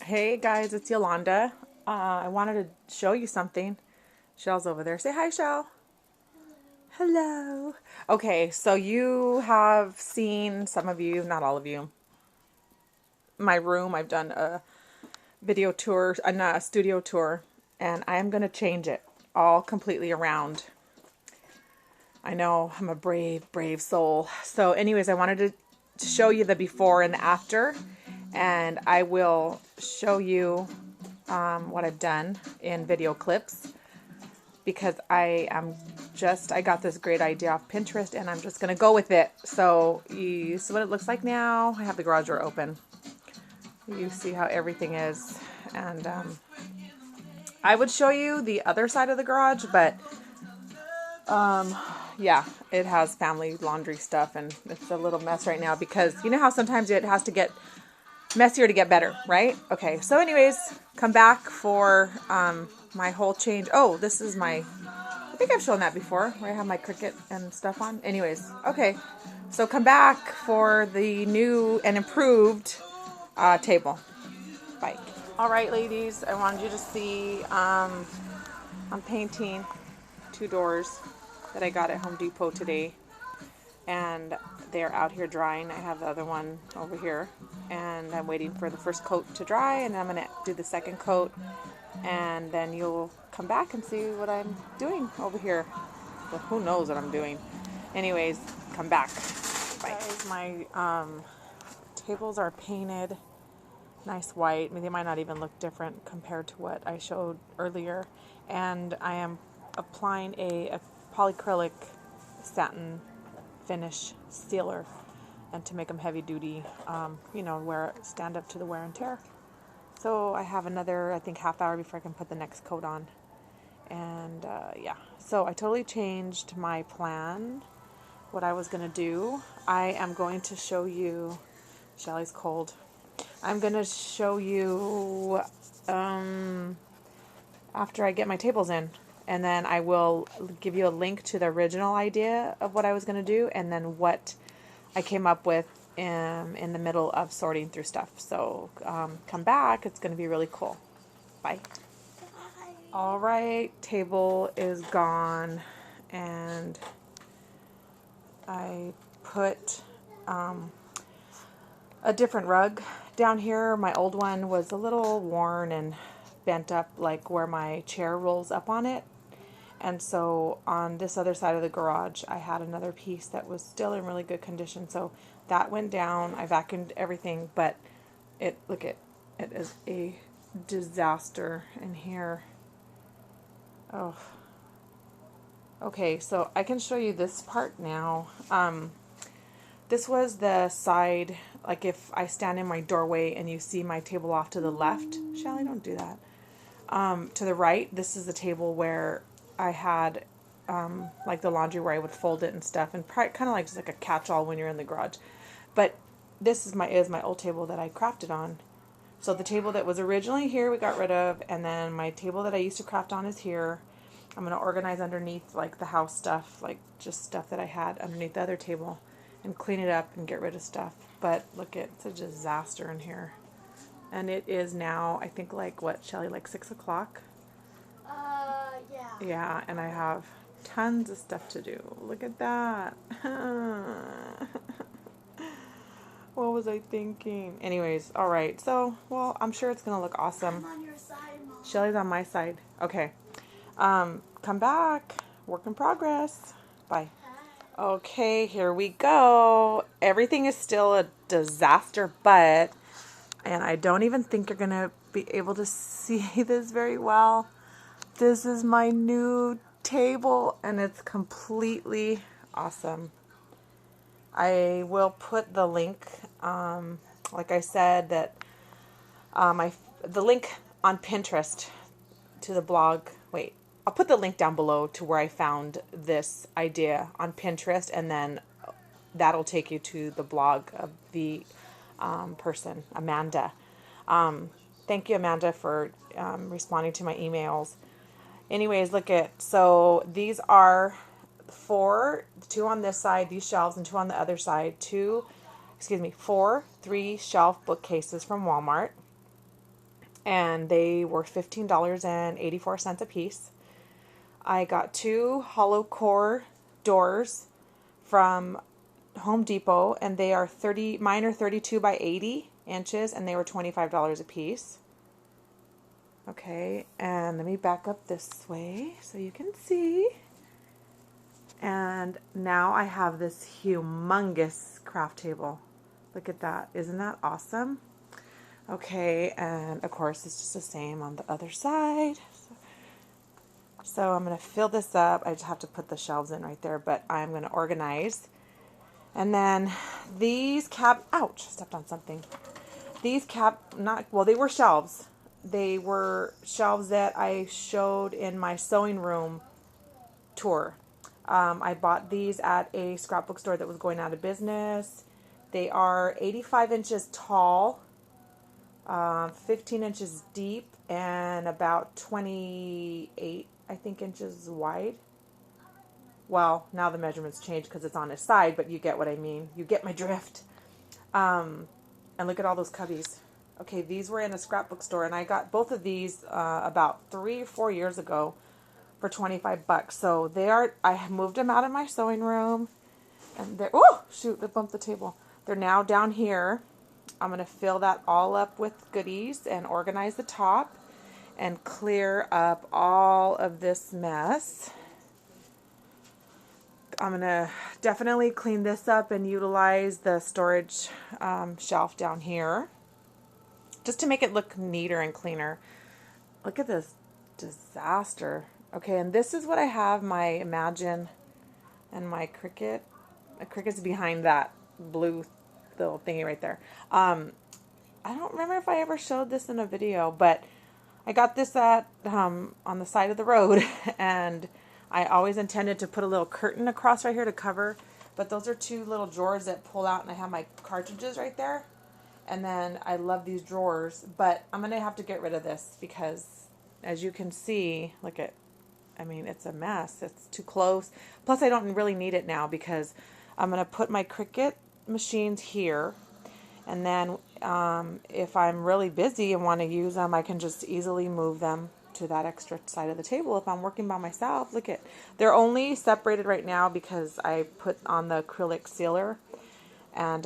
Hey guys, it's Yolanda. I wanted to show you something. Shell's over there. Say hi, Shell. Hello. Okay, so you have seen, some of you, not all of you, my room. I've done a video tour, not a studio tour, and I am going to change it all completely around. I know I'm a brave, brave soul. So anyways, I wanted to show you the before and the after, and I will show you what I've done in video clips because I got this great idea off Pinterest and I'm just going to go with it. So you see what it looks like now. I have the garage door open. You see how everything is. And I would show you the other side of the garage, but yeah, it has family laundry stuff and it's a little mess right now because you know how sometimes it has to get messier to get better, right? Okay, so anyways, come back for my whole change. Oh, this is my, I think I've shown that before, where I have my Cricut and stuff on. Anyways, okay, so come back for the new and improved table. Bye. All right, ladies, I wanted you to see, I'm painting 2 doors that I got at Home Depot today. And they're out here drying. I have the other one over here and I'm waiting for the first coat to dry and I'm gonna do the second coat and then you'll come back and see what I'm doing over here. Well, who knows what I'm doing. Anyways, come back. Bye. Guys, my tables are painted nice white. I mean, they might not even look different compared to what I showed earlier. And I am applying a polyacrylic satin finish sealer and to make them heavy duty, you know, stand up to the wear and tear. So I have another, I think, half hour before I can put the next coat on. And yeah, so I totally changed my plan, what I was going to do. I am going to show you, Shelly's cold. I'm going to show you after I get my tables in. And then I will give you a link to the original idea of what I was going to do and then what I came up with in the middle of sorting through stuff. So come back. It's going to be really cool. Bye. Bye. All right. Table is gone. And I put a different rug down here. My old one was a little worn and bent up, like where my chair rolls up on it. And so on this other side of the garage, I had another piece that was still in really good condition. So that went down. I vacuumed everything, but it is a disaster in here. Oh. Okay, so I can show you this part now. This was the side, like if I stand in my doorway and you see my table off to the left. Shelly, don't do that. To the right, this is the table where I had like the laundry where I would fold it and stuff, and kind of like just like a catch-all when you're in the garage. But this is my old table that I crafted on. So the table that was originally here we got rid of, and then my table that I used to craft on is here. I'm going to organize underneath like the house stuff, like just stuff that I had underneath the other table, and clean it up and get rid of stuff. But look, it's a disaster in here. And it is now, I think, like what, Shelly, like 6 o'clock? Yeah. Yeah, and I have tons of stuff to do. Look at that. What was I thinking? Anyways, all right. So, well, I'm sure it's going to look awesome. I'm on your side, Mom. Shelly's on my side. Okay. Come back. Work in progress. Bye. Hi. Okay, here we go. Everything is still a disaster, but, and I don't even think you're going to be able to see this very well. This is my new table, and it's completely awesome. I will put the link, like I said, that the link on Pinterest to the blog. Wait, I'll put the link down below to where I found this idea on Pinterest, and then that'll take you to the blog of the person, Amanda. Thank you, Amanda, for responding to my emails. Anyways, so these are 4, 2 on this side, these shelves, and 2 on the other side. 4 3 shelf bookcases from Walmart. and they were $15.84 a piece. I got 2 hollow core doors from Home Depot, and they are mine are 32 by 80 inches, and they were $25 a piece. Okay, and let me back up this way so you can see. And now I have this humongous craft table. Look at that. Isn't that awesome? Okay, and of course it's just the same on the other side. So I'm going to fill this up. I just have to put the shelves in right there, but I'm going to organize. And then these ouch, stepped on something. These they were shelves. They were shelves that I showed in my sewing room tour. I bought these at a scrapbook store that was going out of business. They are 85 inches tall, 15 inches deep, and about 28, I think, inches wide. Well, now the measurements change because it's on his side, but you get what I mean. You get my drift. And look at all those cubbies. Okay, these were in a scrapbook store, and I got both of these about 3 or 4 years ago for $25. So I moved them out of my sewing room, and they're, oh, shoot, I bumped the table. They're now down here. I'm going to fill that all up with goodies and organize the top and clear up all of this mess. I'm going to definitely clean this up and utilize the storage shelf down here just to make it look neater and cleaner. Look at this disaster. Okay, and this is what I have my Imagine and my Cricut. The Cricut's behind that blue little thingy right there. I don't remember if I ever showed this in a video, but I got this at on the side of the road, and I always intended to put a little curtain across right here to cover, but those are 2 little drawers that pull out, and I have my cartridges right there. And then I love these drawers, but I'm going to have to get rid of this because, as you can see, it's a mess. It's too close. Plus, I don't really need it now because I'm going to put my Cricut machines here. And then if I'm really busy and want to use them, I can just easily move them to that extra side of the table if I'm working by myself. They're only separated right now because I put on the acrylic sealer, and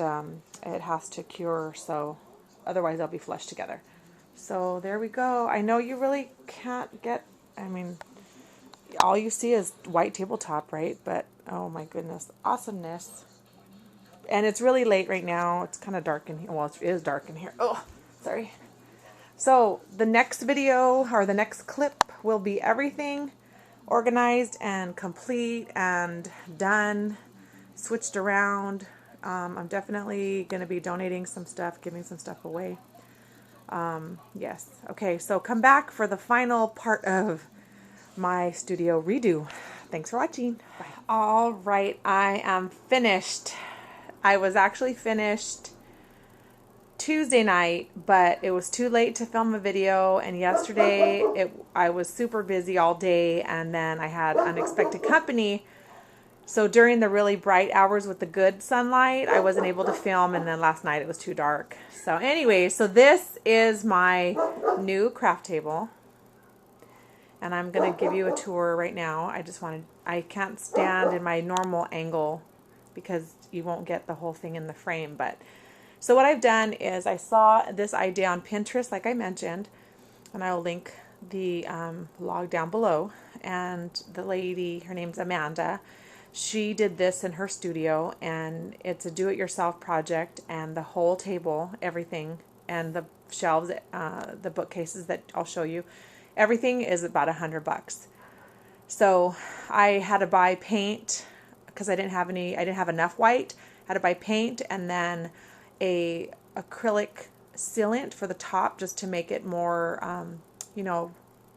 it has to cure, so otherwise they'll be flushed together. So there we go. I know you really can't get, all you see is white tabletop, right? But oh my goodness, awesomeness. And it's really late right now. It's kind of dark in here. Well, it is dark in here. Oh, sorry. So the next video or the next clip will be everything organized and complete and done, switched around. I'm definitely going to be donating some stuff, giving some stuff away. Yes. Okay, so come back for the final part of my studio redo. Thanks for watching. Bye. All right, I am finished. I was actually finished Tuesday night, but it was too late to film a video, and yesterday I was super busy all day, and then I had unexpected company. So during the really bright hours with the good sunlight, I wasn't able to film, and then last night it was too dark. So anyway, so this is my new craft table, and I'm going to give you a tour right now. I can't stand in my normal angle because you won't get the whole thing in the frame. But so what I've done is I saw this idea on Pinterest, like I mentioned, and I will link the log down below. And the lady, her name's Amanda, she did this in her studio, and it's a do-it-yourself project, and the whole table, everything, and the shelves, the bookcases that I'll show you, everything is about $100. So I had to buy paint because I didn't have enough white. I had to buy paint and then a acrylic sealant for the top just to make it more,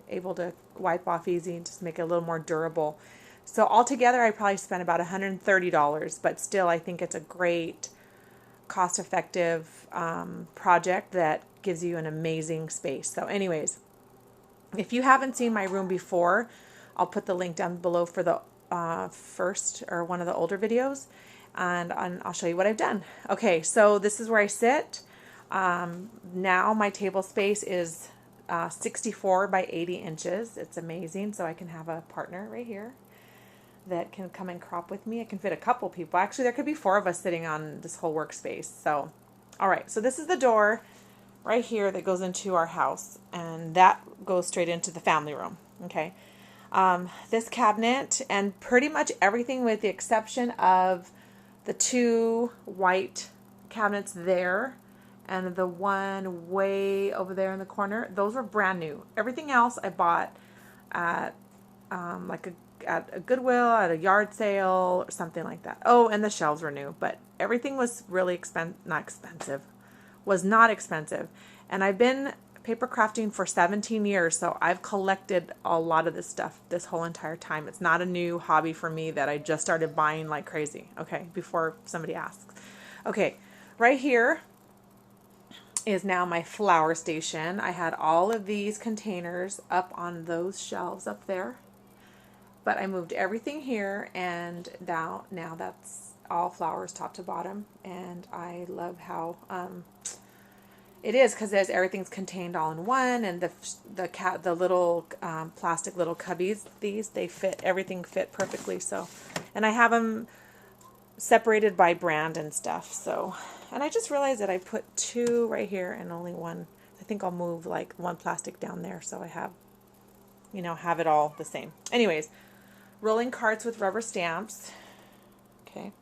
able to wipe off easy and just make it a little more durable. So altogether, I probably spent about $130, but still, I think it's a great, cost-effective project that gives you an amazing space. So anyways, if you haven't seen my room before, I'll put the link down below for the first or one of the older videos, and I'll show you what I've done. Okay, so this is where I sit. Now my table space is 64 by 80 inches. It's amazing. So I can have a partner right here that can come and crop with me. I can fit a couple people. Actually, there could be 4 of us sitting on this whole workspace. So, all right. So this is the door right here that goes into our house, and that goes straight into the family room. Okay. This cabinet and pretty much everything with the exception of the 2 white cabinets there and the one way over there in the corner, those were brand new. Everything else I bought at at a Goodwill, at a yard sale, or something like that. Oh, and the shelves were new, but everything was really not expensive. And I've been paper crafting for 17 years, so I've collected a lot of this stuff this whole entire time. It's not a new hobby for me that I just started buying like crazy. Okay, before somebody asks. Okay, right here is now my flower station. I had all of these containers up on those shelves up there, but I moved everything here, and now that's all flowers top to bottom, and I love how it is, because everything's contained all in one, and the little plastic little cubbies, everything fit perfectly. So, and I have them separated by brand and stuff. So, and I just realized that I put 2 right here and only 1. I think I'll move like 1 plastic down there so I have it all the same. Anyways, rolling carts with rubber stamps. Okay,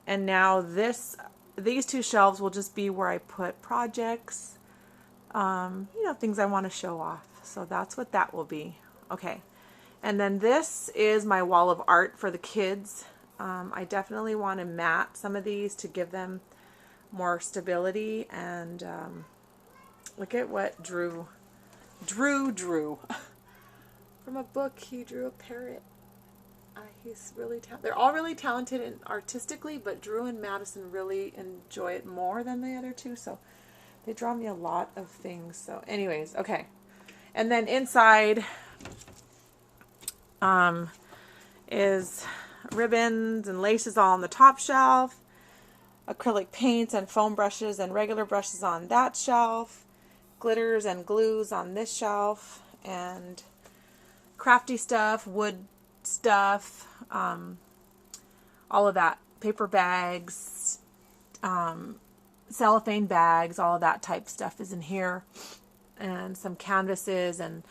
and now these 2 shelves will just be where I put projects, things I want to show off. So that's what that will be. Okay. And then this is my wall of art for the kids. I definitely want to mat some of these to give them more stability. And look at what Drew drew. From a book, he drew a parrot. He's really talented. They're all really talented and artistically, but Drew and Madison really enjoy it more than the other 2. So they draw me a lot of things. So anyways, okay. And then inside is ribbons and laces all on the top shelf, acrylic paints and foam brushes and regular brushes on that shelf, glitters and glues on this shelf, and crafty stuff, wood stuff, all of that, paper bags, cellophane bags, all of that type stuff is in here, and some canvases and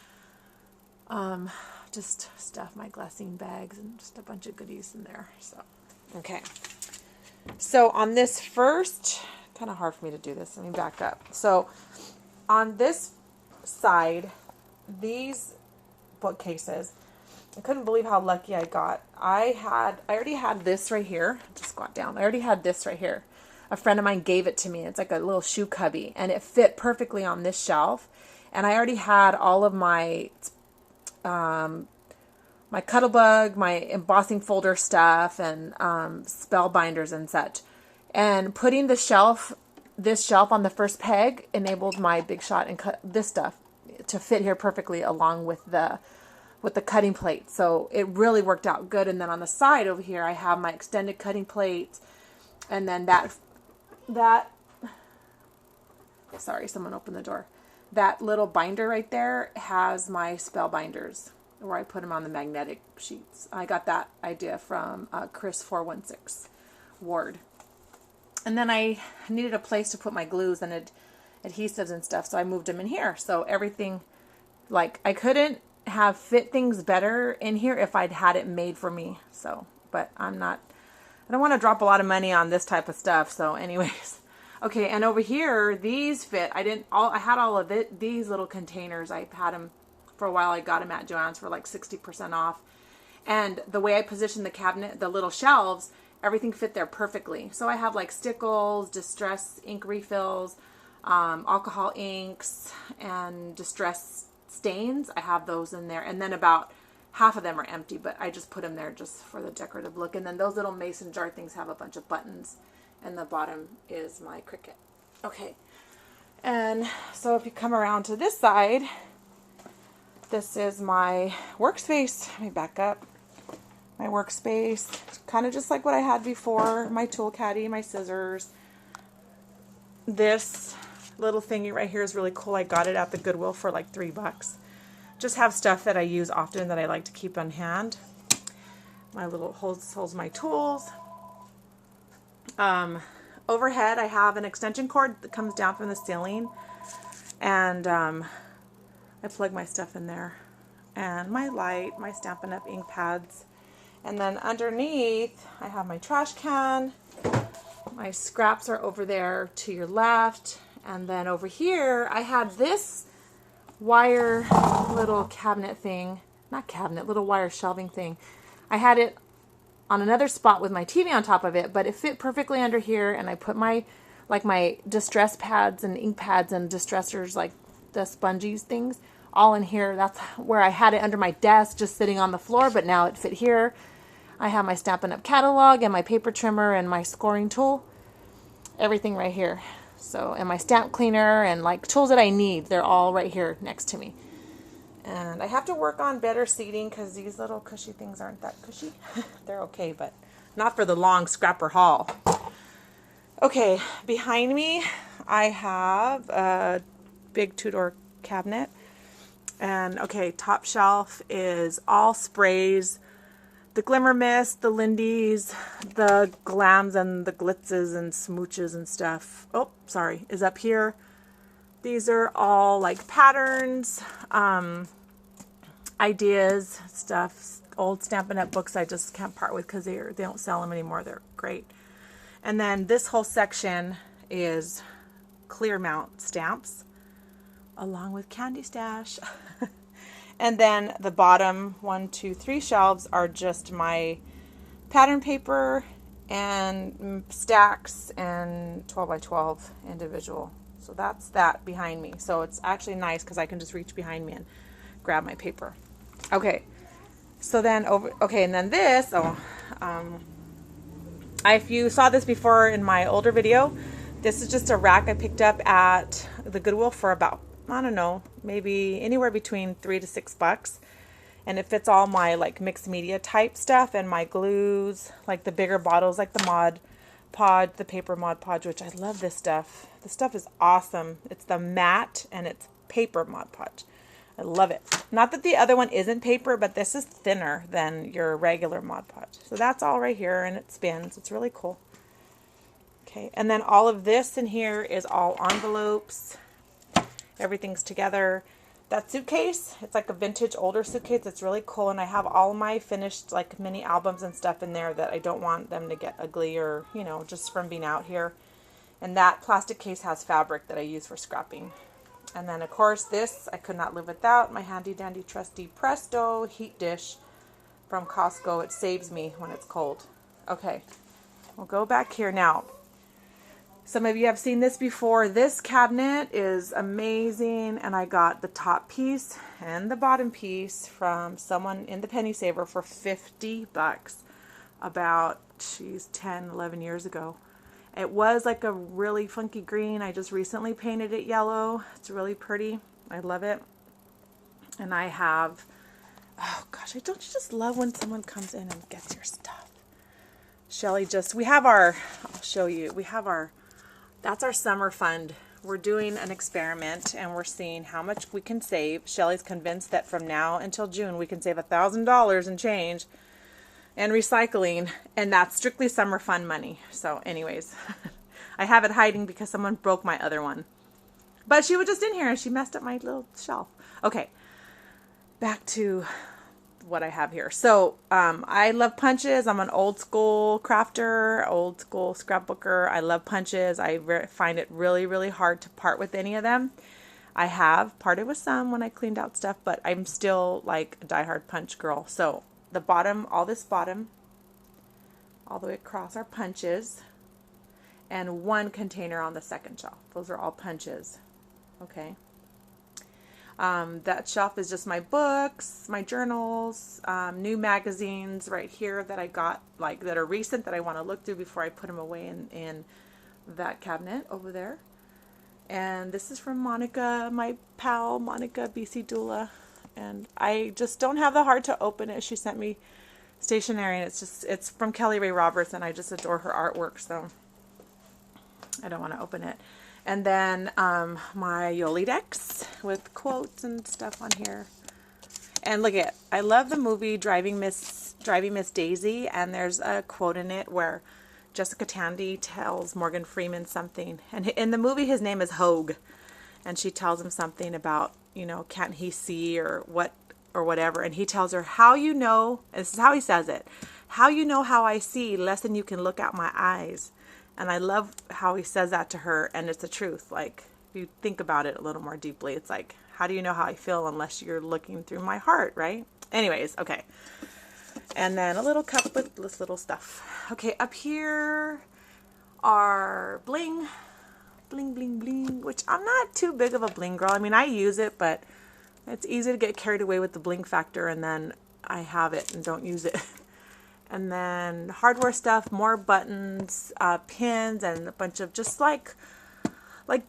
just stuff, my glassine bags, and just a bunch of goodies in there. So, okay. So on this first, kind of hard for me to do this. Let me back up. So on this side, these bookcases, I couldn't believe how lucky I got. I already had this right here. Just squat down. I already had this right here. A friend of mine gave it to me. It's like a little shoe cubby, and it fit perfectly on this shelf. And I already had all of my my Cuttlebug, my embossing folder stuff, and spell binders and such. And putting this shelf on the first peg enabled my Big Shot and this stuff to fit here perfectly along with the cutting plate. So it really worked out good. And then on the side over here, I have my extended cutting plate, and then sorry, someone opened the door. That little binder right there has my spell binders, where I put them on the magnetic sheets. I got that idea from Chris 416 Ward. And then I needed a place to put my glues and adhesives and stuff, so I moved them in here. So everything, like, I couldn't have fit things better in here if I'd had it made for me. So, but I don't want to drop a lot of money on this type of stuff. So anyways, okay. And over here, these fit. I had all of these little containers. I had them for a while. I got them at Joann's for like 60% off. And the way I positioned the cabinet, the little shelves, everything fit there perfectly. So I have like stickles, distress ink refills, alcohol inks, and distress stains. I have those in there. And then about half of them are empty, but I just put them there just for the decorative look. And then those little mason jar things have a bunch of buttons. And the bottom is my Cricut. Okay. And so if you come around to this side, this is my workspace. Let me back up. My workspace, kind of just like what I had before. My tool caddy, my scissors. This little thingy right here is really cool. I got it at the Goodwill for like $3. Just have stuff that I use often that I like to keep on hand. My little holds my tools. Overhead, I have an extension cord that comes down from the ceiling, and I plug my stuff in there, and my light, my Stampin' Up! Ink pads, and then underneath I have my trash can. My scraps are over there to your left, and then over here I had this wire little cabinet thing, not cabinet, little wire shelving thing. I had it on another spot with my TV on top of it, but it fit perfectly under here, and I put my distress pads and ink pads and distressors, like the spongies things, all in here. That's where I had it under my desk, just sitting on the floor, but now it fit here. I have my Stampin' Up! Catalog and my paper trimmer and my scoring tool. Everything right here. So, and my stamp cleaner and like tools that I need, they're all right here next to me. And I have to work on better seating because these little cushy things aren't that cushy. They're okay, but not for the long scrapper haul. Okay, behind me I have a big two-door cabinet. And okay, top shelf is all sprays. The Glimmer Mist, the Lindy's, the Glams and the Glitzes and Smooches and stuff. Oh, sorry, is up here. These are all like patterns, ideas, stuff, old Stampin' Up! Books I just can't part with because they don't sell them anymore. They're great. And then this whole section is clear mount stamps along with Candy Stash. And then the bottom 1, 2, 3 shelves are just my pattern paper and stacks and 12 by 12 individual. So that's that behind me. So it's actually nice because I can just reach behind me and grab my paper. Okay. So then and then this, if you saw this before in my older video, this is just a rack I picked up at the Goodwill for about, I don't know, maybe anywhere between $3 to $6. And it fits all my like mixed media type stuff and my glues, like the bigger bottles, like the Mod Podge, the paper Mod Podge, which I love this stuff. This stuff is awesome. It's the matte and it's paper Mod Podge. I love it. Not that the other one isn't paper, but this is thinner than your regular Mod Podge. So that's all right here, and it spins. It's really cool. Okay, and then all of this in here is all envelopes. Everything's together. That suitcase, it's like a vintage older suitcase. It's really cool, and I have all my finished like mini albums and stuff in there that I don't want them to get ugly or, you know, just from being out here. And that plastic case has fabric that I use for scrapping. And then of course this I could not live without, my handy dandy trusty Presto heat dish from Costco. It saves me when it's cold. Okay, we'll go back here now. Some of you have seen this before. This cabinet is amazing, and I got the top piece and the bottom piece from someone in the Penny Saver for $50 about, 10, 11 years ago. It was like a really funky green. I just recently painted it yellow. It's really pretty. I love it. And I have, oh gosh, don't you just love when someone comes in and gets your stuff? Shelly we have our, I'll show you, that's our summer fund. We're doing an experiment and we're seeing how much we can save. Shelly's convinced that from now until June we can save $1,000 and change and recycling, and that's strictly summer fun money. So anyways, I have it hiding because someone broke my other one. But she was just in here and she messed up my little shelf. Okay, back to what I have here. So I love punches. I'm an old school crafter, old school scrapbooker. I love punches. I find it really, really hard to part with any of them. I have parted with some when I cleaned out stuff, but I'm still like a diehard punch girl. So the bottom, all this bottom, all the way across are punches, and one container on the second shelf. Those are all punches. Okay. That shelf is just my books, my journals, new magazines right here that I got, like that are recent that I want to look through before I put them away in that cabinet over there. And this is from Monica, my pal, Monica BC Doula. And I just don't have the heart to open it. She sent me stationery, and it's from Kelly Ray Roberts, and I just adore her artwork, so I don't want to open it. And then my Yoli decks with quotes and stuff on here. And look at, I love the movie Driving Miss Daisy, and there's a quote in it where Jessica Tandy tells Morgan Freeman something. And in the movie, his name is Hogue. And she tells him something about, you know, can't he see or what or whatever. And he tells her, how you know, and this is how he says it, how you know how I see, less than you can look at my eyes. And I love how he says that to her, and it's the truth. Like, if you think about it a little more deeply, it's like, how do you know how I feel unless you're looking through my heart, right? Anyways, okay. And then a little cup with this little stuff. Okay, up here are bling, bling, bling, bling, which I'm not too big of a bling girl. I mean, I use it, but it's easy to get carried away with the bling factor, and then I have it and don't use it. And then hardware stuff, more buttons, pins, and a bunch of just like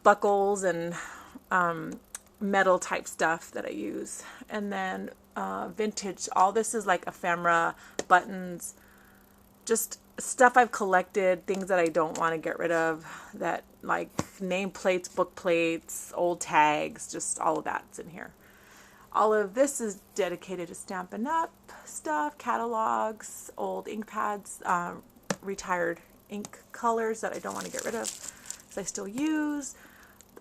buckles and metal type stuff that I use. And then vintage, all this is like ephemera, buttons, just stuff I've collected, things that I don't want to get rid of, that like nameplates, book plates, old tags, just all of that's in here. All of this is dedicated to Stampin' Up! Stuff, catalogs, old ink pads, retired ink colors that I don't want to get rid of, so I still use.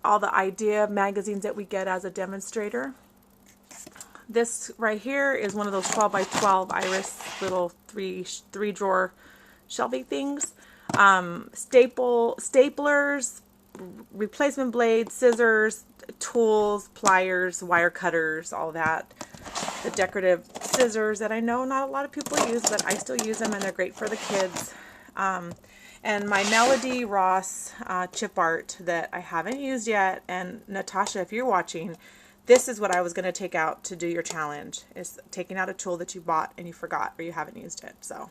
All the idea magazines that we get as a demonstrator. This right here is one of those 12 by 12 iris little three drawer shelving things. Staplers, replacement blades, scissors, tools, pliers, wire cutters, all that. The decorative scissors that I know not a lot of people use, but I still use them, and they're great for the kids. And my Melody Ross chip art that I haven't used yet. And Natasha, if you're watching, this is what I was going to take out to do your challenge, is taking out a tool that you bought and you forgot or you haven't used it. So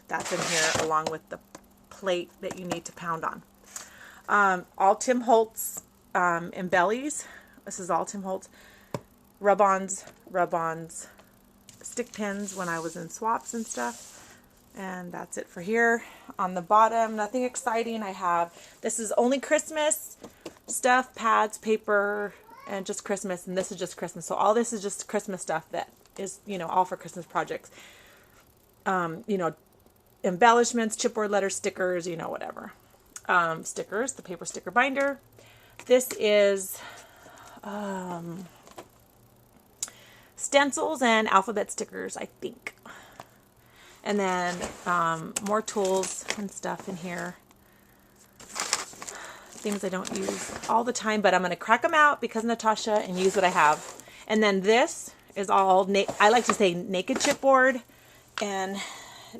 that's in here along with the plate that you need to pound on. All Tim Holtz embellies. This is all Tim Holtz. Rub-ons, stick pins when I was in swaps and stuff. And that's it for here. On the bottom, nothing exciting. I have, this is only Christmas stuff, pads, paper, and just Christmas. And this is just Christmas. So all this is just Christmas stuff that is, you know, all for Christmas projects. You know, embellishments, chipboard letters, stickers, you know, whatever. Stickers, the paper sticker binder. This is stencils and alphabet stickers, I think. And then more tools and stuff in here. Things I don't use all the time, but I'm going to crack them out because Natasha and use what I have. And then this is all, I like to say naked chipboard, and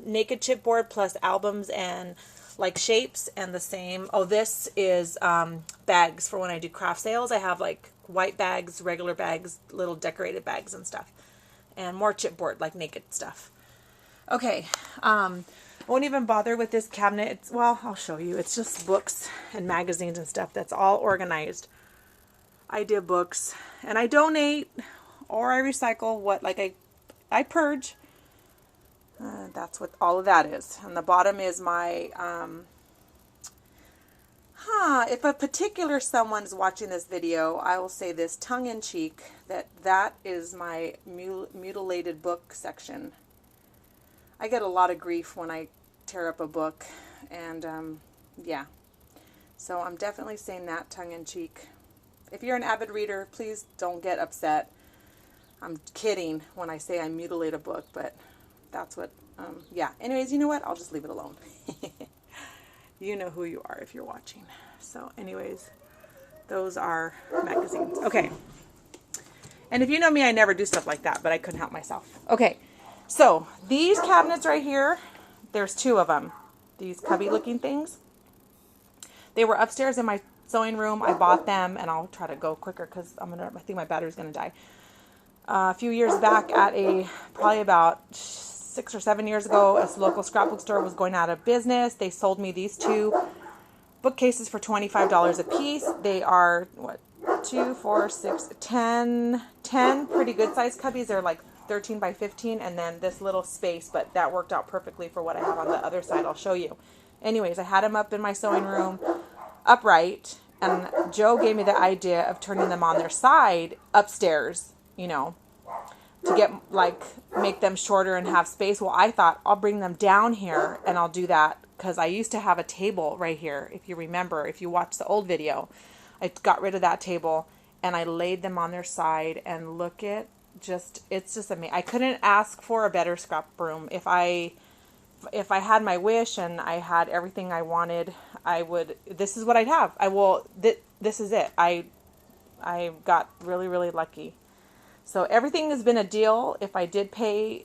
naked chipboard plus albums and like shapes and the same. Oh, this is bags for when I do craft sales. I have like white bags, regular bags, little decorated bags and stuff. And more chipboard, like naked stuff. Okay, I won't even bother with this cabinet. It's, well, I'll show you. It's just books and magazines and stuff that's all organized. Idea books. And I donate or I recycle what, like I purge. That's what all of that is. And the bottom is my, if a particular someone's watching this video, I will say this tongue-in-cheek, that is my mutilated book section. I get a lot of grief when I tear up a book, and yeah. So I'm definitely saying that tongue-in-cheek. If you're an avid reader, please don't get upset. I'm kidding when I say I mutilate a book, but that's what, yeah. Anyways, you know what? I'll just leave it alone. You know who you are if you're watching. So anyways, those are magazines. Okay. And if you know me, I never do stuff like that, but I couldn't help myself. Okay. So these cabinets right here, there's two of them. These cubby looking things. They were upstairs in my sewing room. I bought them, and I'll try to go quicker because I think my battery's going to die. A few years back at probably about 6 or 7 years ago, a local scrapbook store was going out of business. They sold me these two bookcases for $25 a piece. They are, what, 2, 4, 6, 10 pretty good sized cubbies. They're like 13 by 15, and then this little space, but that worked out perfectly for what I have on the other side. I'll show you. Anyways, I had them up in my sewing room, upright, And Joe gave me the idea of turning them on their side upstairs, you know, to get like make them shorter and have space. Well, I thought I'll bring them down here and I'll do that because I used to have a table right here. If you remember, if you watch the old video, I got rid of that table and I laid them on their side, and look at it's just amazing. I couldn't ask for a better scrap room. If I had my wish and I had everything I wanted, this is what I'd have. This is it. I got really, really lucky. So everything has been a deal. If I did buy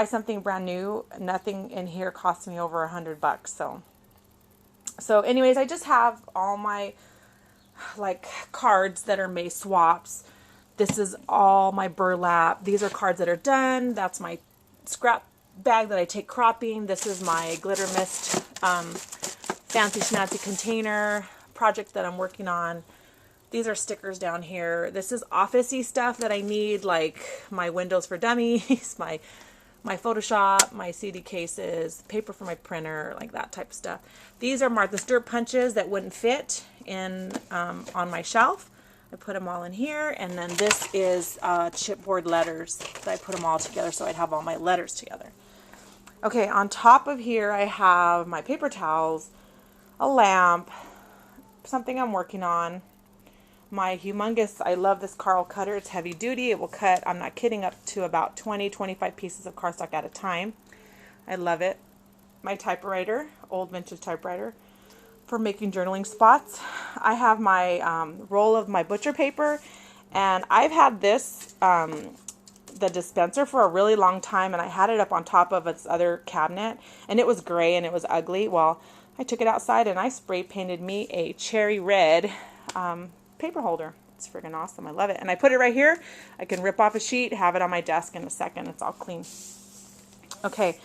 something brand new, nothing in here cost me over $100. So anyways, I just have all my like cards that are May swaps. This is all my burlap. These are cards that are done. That's my scrap bag that I take cropping. This is my glitter mist fancy schmancy container project that I'm working on. These are stickers down here. This is office-y stuff that I need, like my Windows for Dummies, my Photoshop, my CD cases, paper for my printer, like that type of stuff. These are Martha Stewart punches that wouldn't fit in on my shelf. I put them all in here, and then this is chipboard letters that I put them all together so I'd have all my letters together. Okay, on top of here I have my paper towels, a lamp, something I'm working on, my humongous, I love this Carl cutter. It's heavy duty. It will cut, I'm not kidding, up to about 20-25 pieces of cardstock at a time. I love it. My typewriter, old vintage typewriter for making journaling spots. I have my roll of my butcher paper, and I've had this, the dispenser, for a really long time, and I had it up on top of its other cabinet, and it was gray and it was ugly. Well, I took it outside and I spray painted me a cherry red paper holder. It's freaking awesome. I love it. And I put it right here. I can rip off a sheet, have it on my desk in a second. It's all clean. Okay,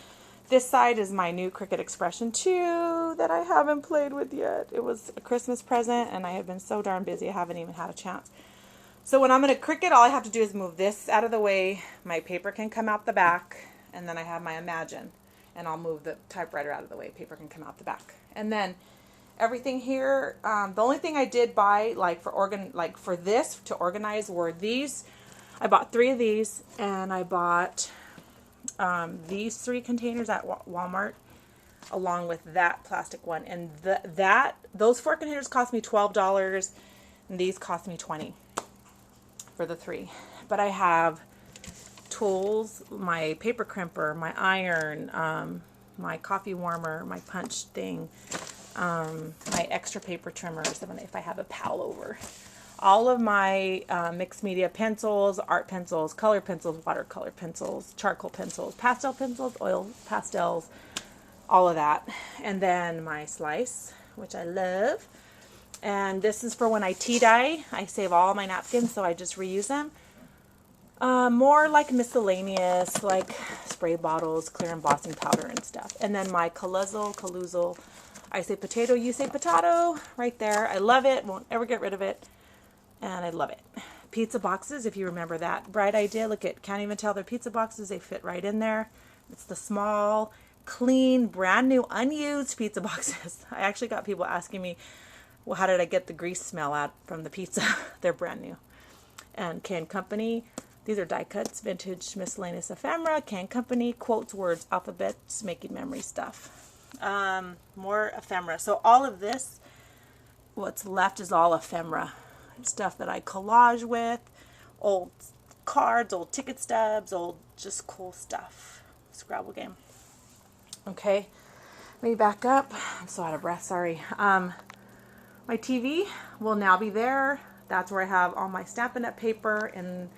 this side is my new Cricut Expression 2 that I haven't played with yet. It was a Christmas present, and I have been so darn busy I haven't even had a chance. So when I'm going to Cricut, all I have to do is move this out of the way. My paper can come out the back, and then I have my Imagine, and I'll move the typewriter out of the way. Paper can come out the back. And then everything here, the only thing I did buy for this to organize were these. I bought 3 of these, and I bought these 3 containers at Walmart, along with that plastic one. And those 4 containers cost me $12, and these cost me $20 for the 3. But I have tools, my paper crimper, my iron, my coffee warmer, my punch thing, my extra paper trimmers if I have a pal over. All of my mixed media pencils, art pencils, color pencils, watercolor pencils, charcoal pencils, pastel pencils, oil pastels, all of that. And then my slice, which I love. And this is for when I tea dye. I save all my napkins, so I just reuse them. More like miscellaneous, like spray bottles, clear embossing powder and stuff. And then my Coluzzle, I say potato, you say potato, right there. I love it, won't ever get rid of it, and I love it. Pizza boxes, if you remember that bright idea, look at, can't even tell they're pizza boxes, they fit right in there. It's the small, clean, brand new, unused pizza boxes. I actually got people asking me, well, how did I get the grease smell out from the pizza? They're brand new. And Can Company, these are die cuts, vintage miscellaneous ephemera, Can Company, quotes, words, alphabets, making memory stuff. More ephemera. So all of this, what's left is all ephemera. Stuff that I collage with, old cards, old ticket stubs, old just cool stuff. Scrabble game. Okay, let me back up. I'm so out of breath, sorry. My TV will now be there. That's where I have all my Stampin' Up! Paper, and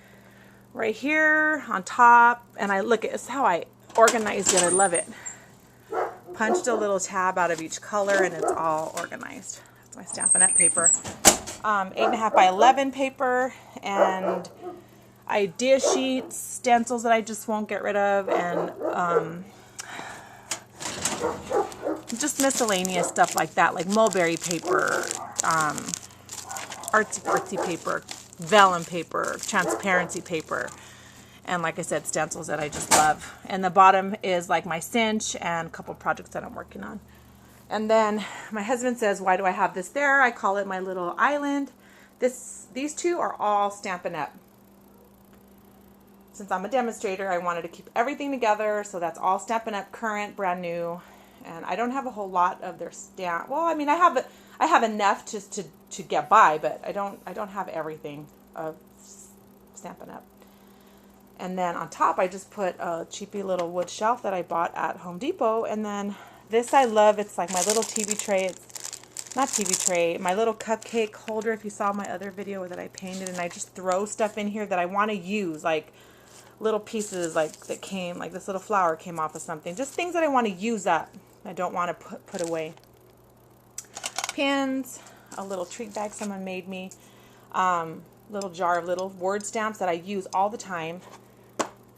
right here on top, and I look at how I organized it. I love it. Punched a little tab out of each color, and it's all organized. That's my Stampin' Up! Paper. 8.5 by 11 paper, and idea sheets, stencils that I just won't get rid of, and just miscellaneous stuff like that, like mulberry paper, artsy paper, vellum paper, transparency paper, and like I said, stencils that I just love. And the bottom is like my cinch and a couple projects that I'm working on. And then my husband says, why do I have this there? I call it my little island. These two are all Stampin' Up. Since I'm a demonstrator, I wanted to keep everything together. So that's all Stampin' Up, current, brand new. And I don't have a whole lot of their stamp. Well, I mean, I have enough just to get by, but I don't have everything of Stampin' Up. And then on top, I just put a cheapy little wood shelf that I bought at Home Depot. And then this I love. It's like my little TV tray. It's not TV tray, my little cupcake holder. If you saw my other video that I painted, and I just throw stuff in here that I want to use, like little pieces like that came, like this little flower came off of something. Just things that I want to use up. I don't want to put away. Pins, a little treat bag someone made me. Little jar of little word stamps that I use all the time.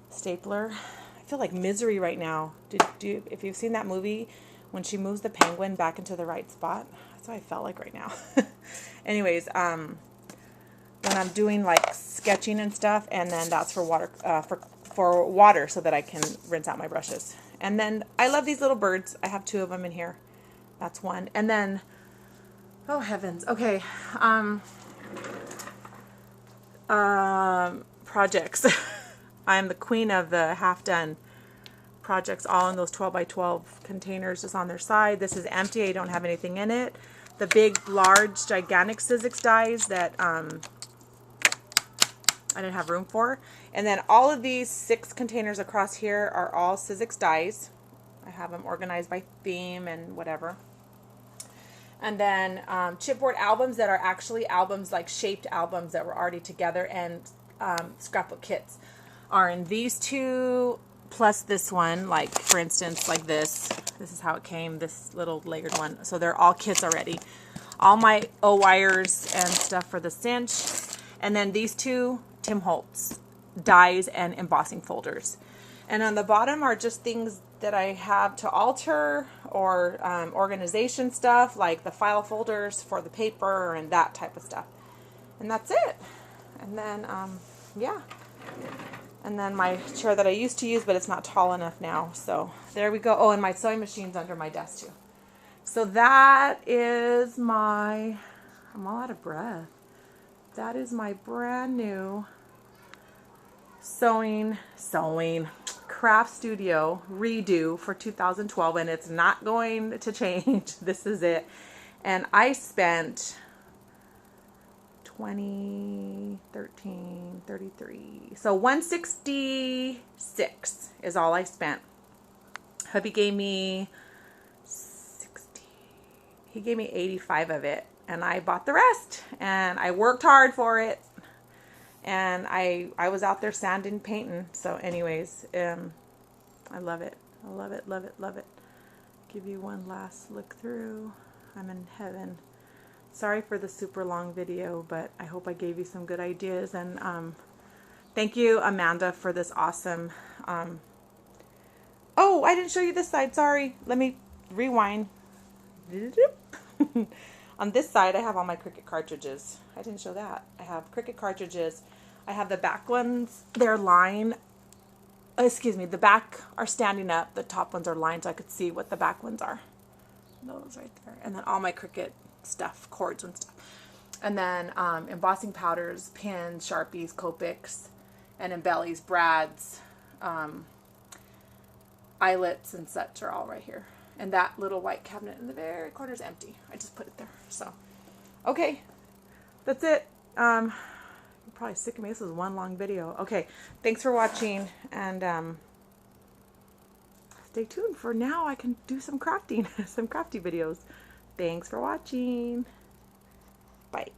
Stapler. I feel like Misery right now. If you've seen that movie, when she moves the penguin back into the right spot, that's what I felt like right now. Anyways, when I'm doing like sketching and stuff, and then that's for water, for water, so that I can rinse out my brushes. And then I love these little birds. I have 2 of them in here. That's one. And then, oh heavens, okay, projects. I'm the queen of the half done projects, all in those 12 by 12 containers just on their side. This is empty. I don't have anything in it. The big, large, gigantic Sizzix dies that I didn't have room for. And then all of these 6 containers across here are all Sizzix dies. I have them organized by theme and whatever. And then chipboard albums that are actually albums, like shaped albums that were already together, and scrapbook kits are in these 2, plus this one. Like for instance, like this is how it came, this little layered one. So they're all kits already. All my O-wires and stuff for the cinch. And then these 2 Tim Holtz dies and embossing folders. And on the bottom are just things that I have to alter, or organization stuff, like the file folders for the paper and that type of stuff. And that's it. And then, yeah. And then my chair that I used to use, but it's not tall enough now. So there we go. Oh, and my sewing machine's under my desk too. So that is my, I'm all out of breath. That is my brand new sewing craft studio redo for 2012, and it's not going to change. This is it. And I spent 20, 13, 33. So 166 is all I spent. Hubby gave me 60. He gave me 85 of it, and I bought the rest, and I worked hard for it. And I was out there sanding, painting. So anyways, I love it. I love it, love it, love it. Give you one last look through. I'm in heaven. Sorry for the super long video, but I hope I gave you some good ideas. And thank you, Amanda, for this awesome... oh, I didn't show you this side. Sorry. Let me rewind. On this side, I have all my Cricut cartridges. I didn't show that. I have Cricut cartridges. I have the back ones. They're lined. Excuse me. The back are standing up. The top ones are lined, so I could see what the back ones are. Those right there. And then all my Cricut stuff, cords and stuff. And then embossing powders, pins, Sharpies, Copics, and embellies, brads, eyelets, and such are all right here. And that little white cabinet in the very corner is empty. I just put it there. So, okay. That's it. You're probably sick of me. This is one long video. Okay. Thanks for watching. And stay tuned. For now, I can do some crafting. Some crafty videos. Thanks for watching. Bye.